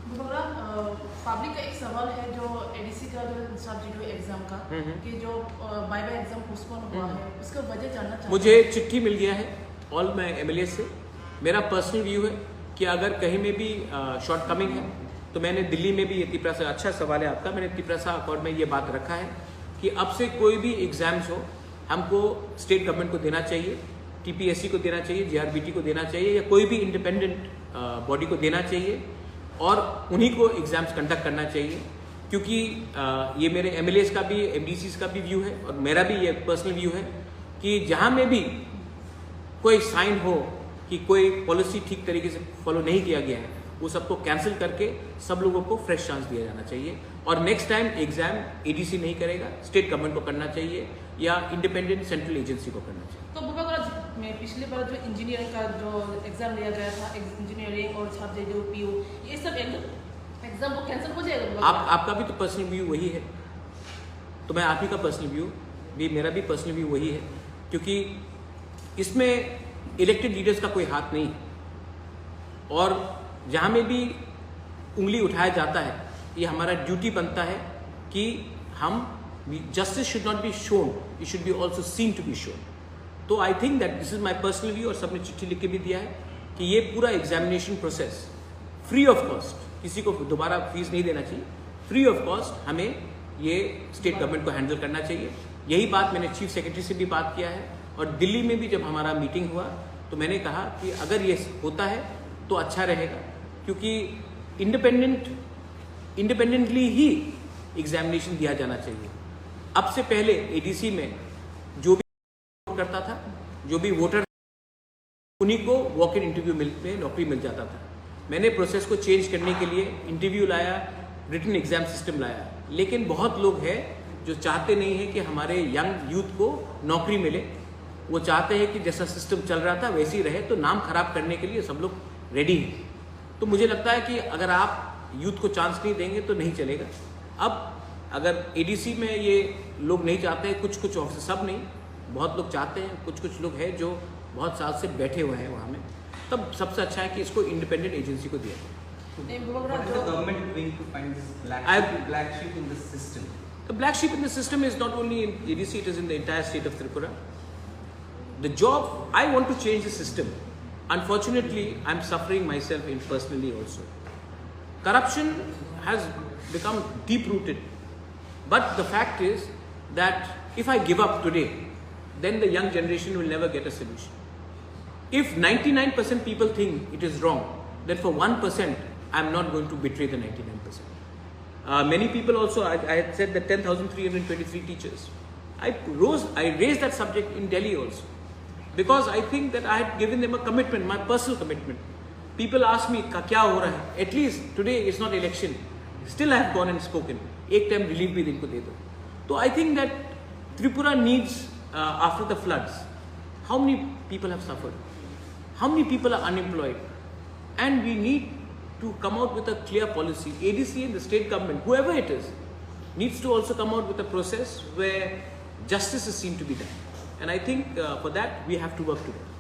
Public का एक सवाल है जो एडीसी का जो सब्जेक्ट एग्जाम का कि जो बाय एग्जाम पोस्टपोन हुआ है उसका वजह जानना चाहते हैं। मुझे चिट्ठी मिल गया है ऑल माय एमएलए से। मेरा पर्सनल व्यू है कि अगर कहीं में भी शॉर्ट कमिंग है तो मैंने दिल्ली में भी ये तिपरासा, अच्छा सवाल है आपका, मैंने तिपरासा अकॉर्ड में ये बात रखा है कि अब से कोई भी एग्जाम्स हो हमको स्टेट गवर्नमेंट को देना चाहिए, टीपीएससी को देना चाहिए, जीआरबीटी को देना चाहिए या कोई भी इंडिपेंडेंट बॉडी को देना चाहिए और उन्हीं को एग्जाम्स कंडक्ट करना चाहिए। क्योंकि ये मेरे एमएलएस का भी, एमडीसीज का भी व्यू है और मेरा भी ये पर्सनल व्यू है कि जहाँ में भी कोई साइन हो कि कोई पॉलिसी ठीक तरीके से फॉलो नहीं किया गया है वो सबको कैंसिल करके सब लोगों को फ्रेश चांस दिया जाना चाहिए और नेक्स्ट टाइम एग्जाम एडीसी नहीं करेगा, स्टेट गवर्नमेंट को करना चाहिए या इंडिपेंडेंट सेंट्रल एजेंसी को करना चाहिए। तो में पिछली बार जो इंजीनियरिंग का जो एग्जाम लिया गया था, इंजीनियरिंग और सब्जेक्ट जो पीयू, ये सब एग्जाम को कैंसिल हो जाएगा? आपका भी तो पर्सनल व्यू वही है, तो मैं आप ही का पर्सनल व्यू भी, मेरा भी पर्सनल व्यू वही है क्योंकि इसमें इलेक्टेड लीडर्स का कोई हाथ नहीं और जहाँ में भी उंगली उठाया जाता है ये हमारा ड्यूटी बनता है कि हम justice should not be shown, it should be also seen to be shown. तो I think that this is my personal view और सबने चिट्ठी लिख के भी दिया है कि ये पूरा examination process free of cost, किसी को दोबारा फीस नहीं देना चाहिए, फ्री ऑफ कॉस्ट हमें ये स्टेट गवर्नमेंट को हैंडल करना चाहिए। यही बात मैंने चीफ सेक्रेटरी से भी बात किया है और दिल्ली में भी जब हमारा मीटिंग हुआ तो मैंने कहा कि अगर ये होता है तो अच्छा रहेगा क्योंकि इंडिपेंडेंटली ही एग्जामिनेशन दिया जाना चाहिए। अब से पहले एडीसी में जो भी करता था, जो भी वोटर, उन्हीं को वॉक इन इंटरव्यू में नौकरी मिल जाता था। मैंने प्रोसेस को चेंज करने के लिए इंटरव्यू लाया, रिटन एग्जाम सिस्टम लाया, लेकिन बहुत लोग हैं जो चाहते नहीं है कि हमारे यंग यूथ को नौकरी मिले। वो चाहते हैं कि जैसा सिस्टम चल रहा था वैसे ही रहे, तो नाम खराब करने के लिए सब लोग रेडी हैं। तो मुझे लगता है कि अगर आप यूथ को चांस नहीं देंगे तो नहीं चलेगा। अब अगर एडीसी में ये लोग नहीं चाहते हैं, कुछ ऑफिसर, सब नहीं, बहुत लोग चाहते हैं, कुछ लोग हैं जो बहुत साल से बैठे हुए हैं वहाँ में, तब सबसे अच्छा है कि इसको इंडिपेंडेंट एजेंसी को दिया जाए। The black sheep in the system is not only in ADC, it is in the entire state of Tripura. The job, I want to change the system. Unfortunately, I'm suffering myself personally also. Corruption has become deep-rooted. But the fact is that if I give up today, then the young generation will never get a solution. If 99% people think it is wrong, then for 1%, I'm not going to betray the 99%. Many people also, I had said that 10,323 teachers. I raised that subject in Delhi also. Because I think that I had given them a commitment, my personal commitment. People ask me, क्या हो रहा है? At least today is not election. Still I have gone and spoken. एक time relief भी इनको दे दो. So I think that Tripura needs, after the floods, how many people have suffered? How many people are unemployed? And we need to come out with a clear policy. ADC and the state government, whoever it is, needs to also come out with a process where justice is seen to be done. And I think for that we have to work together.